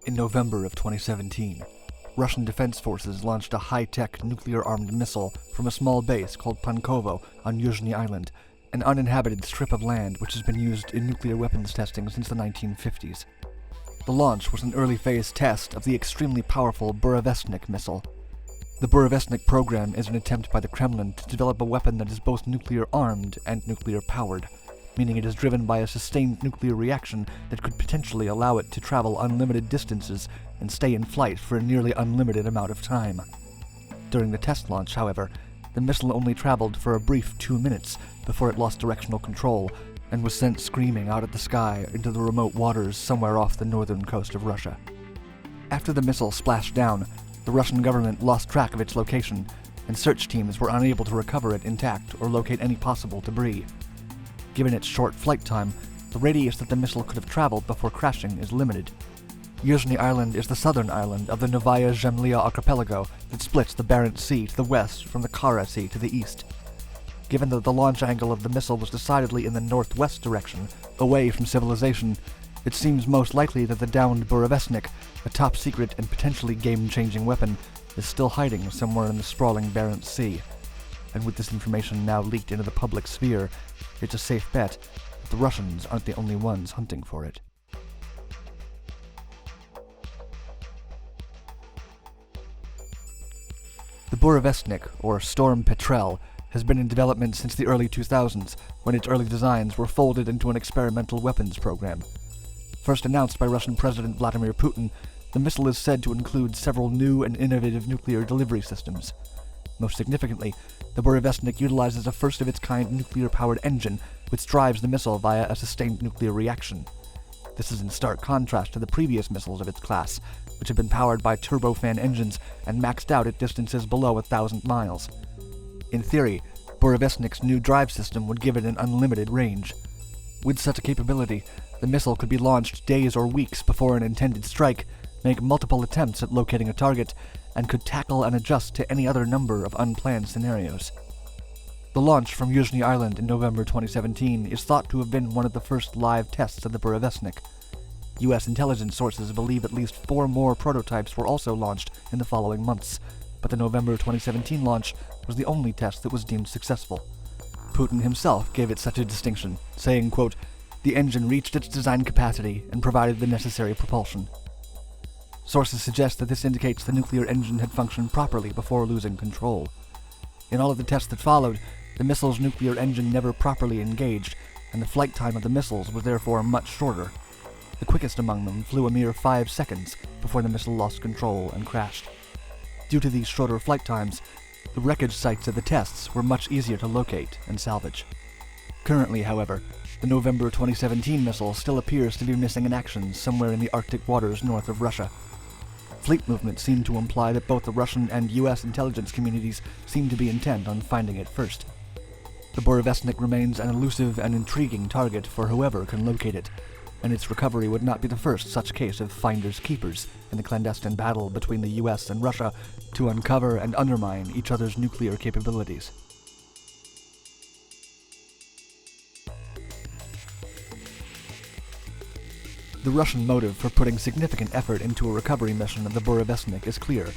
In November of 2017, Russian defense forces launched a high-tech nuclear-armed missile from a small base called Pankovo on Yuzhny Island, an uninhabited strip of land which has been used in nuclear weapons testing since the 1950s. The launch was an early-phase test of the extremely powerful Burevestnik missile. The Burevestnik program is an attempt by the Kremlin to develop a weapon that is both nuclear-armed and nuclear-powered, meaning it is driven by a sustained nuclear reaction that could potentially allow it to travel unlimited distances and stay in flight for a nearly unlimited amount of time. During the test launch, however, the missile only traveled for a brief 2 minutes before it lost directional control and was sent screaming out at the sky into the remote waters somewhere off the northern coast of Russia. After the missile splashed down, the Russian government lost track of its location, and search teams were unable to recover it intact or locate any possible debris. Given its short flight time, the radius that the missile could have traveled before crashing is limited. Yuzhny Island is the southern island of the Novaya Zemlya archipelago that splits the Barents Sea to the west from the Kara Sea to the east. Given that the launch angle of the missile was decidedly in the northwest direction, away from civilization, it seems most likely that the downed Burevestnik, a top-secret and potentially game-changing weapon, is still hiding somewhere in the sprawling Barents Sea. And with this information now leaked into the public sphere, it's a safe bet that the Russians aren't the only ones hunting for it. The Burevestnik, or Storm Petrel, has been in development since the early 2000s, when its early designs were folded into an experimental weapons program. First announced by Russian President Vladimir Putin, the missile is said to include several new and innovative nuclear delivery systems. Most significantly, the Burevestnik utilizes a first-of-its-kind nuclear-powered engine which drives the missile via a sustained nuclear reaction. This is in stark contrast to the previous missiles of its class, which have been powered by turbofan engines and maxed out at distances below 1,000 miles. In theory, Burevestnik's new drive system would give it an unlimited range. With such a capability, the missile could be launched days or weeks before an intended strike, make multiple attempts at locating a target, and could tackle and adjust to any other number of unplanned scenarios. The launch from Yuzhny Island in November 2017 is thought to have been one of the first live tests of the Burevestnik. U.S. intelligence sources believe at least 4 more prototypes were also launched in the following months, but the November 2017 launch was the only test that was deemed successful. Putin himself gave it such a distinction, saying, quote, "The engine reached its design capacity and provided the necessary propulsion." Sources suggest that this indicates the nuclear engine had functioned properly before losing control. In all of the tests that followed, the missile's nuclear engine never properly engaged, and the flight time of the missiles was therefore much shorter. The quickest among them flew a mere 5 seconds before the missile lost control and crashed. Due to these shorter flight times, the wreckage sites of the tests were much easier to locate and salvage. Currently, however, the November 2017 missile still appears to be missing in action somewhere in the Arctic waters north of Russia. Fleet movements seem to imply that both the Russian and U.S. intelligence communities seem to be intent on finding it first. The Burevestnik remains an elusive and intriguing target for whoever can locate it, and its recovery would not be the first such case of finders-keepers in the clandestine battle between the U.S. and Russia to uncover and undermine each other's nuclear capabilities. The Russian motive for putting significant effort into a recovery mission of the Burevestnik is clear.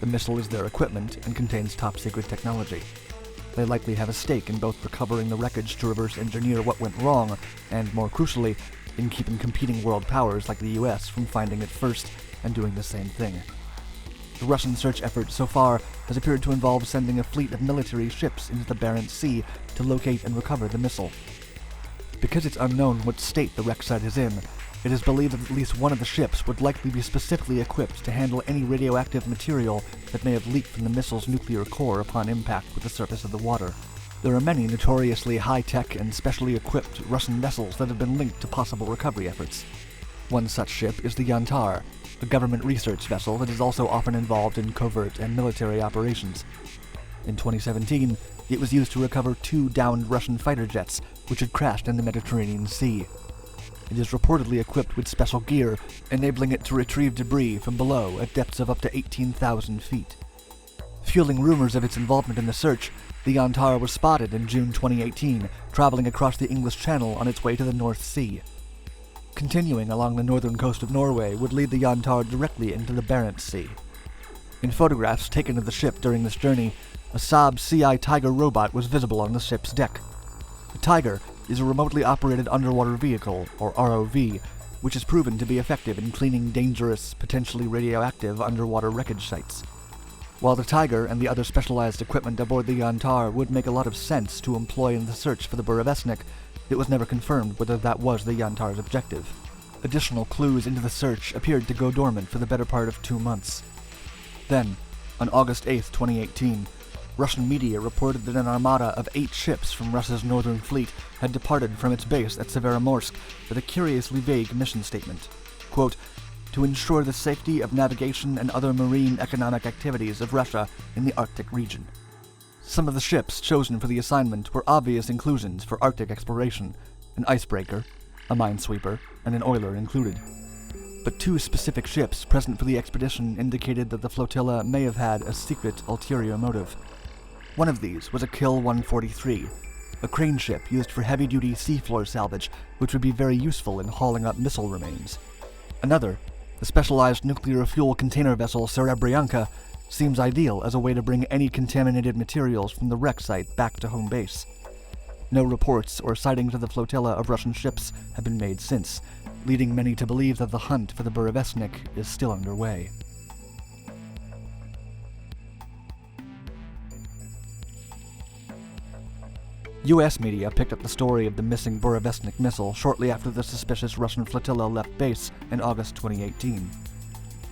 The missile is their equipment and contains top-secret technology. They likely have a stake in both recovering the wreckage to reverse engineer what went wrong, and, more crucially, in keeping competing world powers like the US from finding it first and doing the same thing. The Russian search effort so far has appeared to involve sending a fleet of military ships into the Barents Sea to locate and recover the missile. Because it's unknown what state the wreck site is in, it is believed that at least one of the ships would likely be specifically equipped to handle any radioactive material that may have leaked from the missile's nuclear core upon impact with the surface of the water. There are many notoriously high-tech and specially equipped Russian vessels that have been linked to possible recovery efforts. One such ship is the Yantar, a government research vessel that is also often involved in covert and military operations. In 2017, it was used to recover 2 downed Russian fighter jets, which had crashed in the Mediterranean Sea. It is reportedly equipped with special gear, enabling it to retrieve debris from below at depths of up to 18,000 feet. Fueling rumors of its involvement in the search, the Yantar was spotted in June 2018, traveling across the English Channel on its way to the North Sea. Continuing along the northern coast of Norway would lead the Yantar directly into the Barents Sea. In photographs taken of the ship during this journey, a Saab CI Tiger robot was visible on the ship's deck. The Tiger is a remotely operated underwater vehicle, or ROV, which has proven to be effective in cleaning dangerous, potentially radioactive underwater wreckage sites. While the Tiger and the other specialized equipment aboard the Yantar would make a lot of sense to employ in the search for the Burevestnik, it was never confirmed whether that was the Yantar's objective. Additional clues into the search appeared to go dormant for the better part of 2 months. Then, on August 8, 2018, Russian media reported that an armada of 8 ships from Russia's northern fleet had departed from its base at Severomorsk with a curiously vague mission statement. Quote, to ensure the safety of navigation and other marine economic activities of Russia in the Arctic region. Some of the ships chosen for the assignment were obvious inclusions for Arctic exploration, an icebreaker, a minesweeper, and an oiler included. But 2 specific ships present for the expedition indicated that the flotilla may have had a secret ulterior motive. One of these was a Kill 143, a crane ship used for heavy-duty seafloor salvage, which would be very useful in hauling up missile remains. Another, the specialized nuclear fuel container vessel Serebryanka, seems ideal as a way to bring any contaminated materials from the wreck site back to home base. No reports or sightings of the flotilla of Russian ships have been made since, leading many to believe that the hunt for the Burevestnik is still underway. U.S. media picked up the story of the missing Burevestnik missile shortly after the suspicious Russian flotilla left base in August 2018.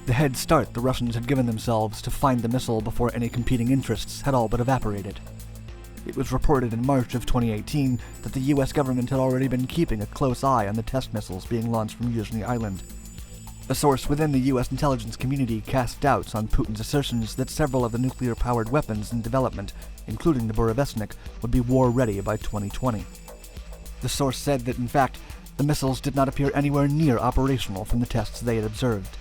The head start the Russians had given themselves to find the missile before any competing interests had all but evaporated. It was reported in March of 2018 that the U.S. government had already been keeping a close eye on the test missiles being launched from Yuzhny Island. A source within the U.S. intelligence community cast doubts on Putin's assertions that several of the nuclear-powered weapons in development, including the Burevestnik, would be war-ready by 2020. The source said that, in fact, the missiles did not appear anywhere near operational from the tests they had observed.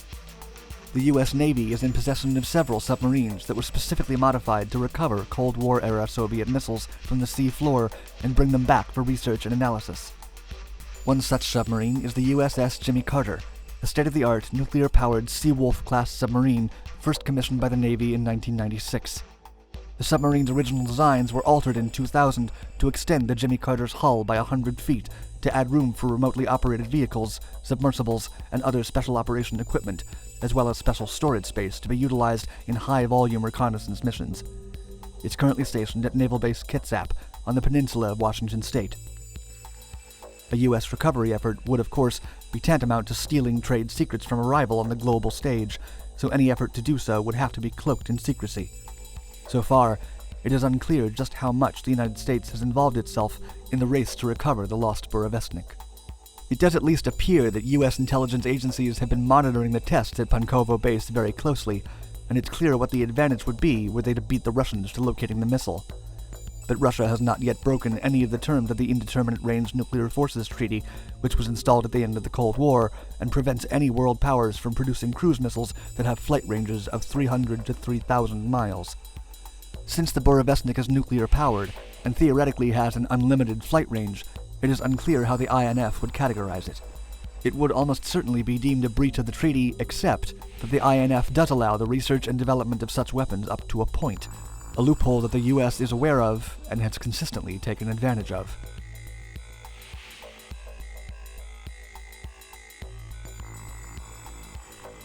The U.S. Navy is in possession of several submarines that were specifically modified to recover Cold War-era Soviet missiles from the sea floor and bring them back for research and analysis. One such submarine is the USS Jimmy Carter, a state-of-the-art nuclear-powered Seawolf-class submarine first commissioned by the Navy in 1996. The submarine's original designs were altered in 2000 to extend the Jimmy Carter's hull by 100 feet to add room for remotely operated vehicles, submersibles, and other special operation equipment, as well as special storage space to be utilized in high-volume reconnaissance missions. It's currently stationed at Naval Base Kitsap on the peninsula of Washington State. A U.S. recovery effort would, of course, be tantamount to stealing trade secrets from a rival on the global stage, so any effort to do so would have to be cloaked in secrecy. So far, it is unclear just how much the United States has involved itself in the race to recover the lost Burevestnik. It does at least appear that U.S. intelligence agencies have been monitoring the tests at Pankovo base very closely, and it's clear what the advantage would be were they to beat the Russians to locating the missile. But Russia has not yet broken any of the terms of the Indeterminate Range Nuclear Forces Treaty, which was installed at the end of the Cold War, and prevents any world powers from producing cruise missiles that have flight ranges of 300 to 3,000 miles. Since the Burevestnik is nuclear-powered, and theoretically has an unlimited flight range, it is unclear how the INF would categorize it. It would almost certainly be deemed a breach of the treaty, except that the INF does allow the research and development of such weapons up to a point, a loophole that the U.S. is aware of and has consistently taken advantage of.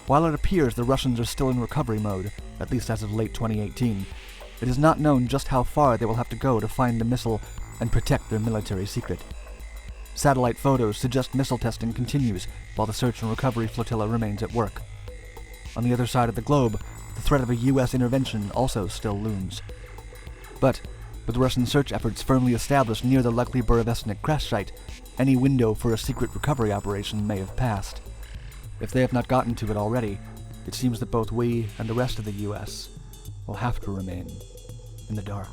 While it appears the Russians are still in recovery mode, at least as of late 2018, it is not known just how far they will have to go to find the missile and protect their military secret. Satellite photos suggest missile testing continues while the search and recovery flotilla remains at work. On the other side of the globe, the threat of a U.S. intervention also still looms. But, with Russian search efforts firmly established near the likely Burevestnik crash site, any window for a secret recovery operation may have passed. If they have not gotten to it already, it seems that both we and the rest of the U.S. will have to remain in the dark.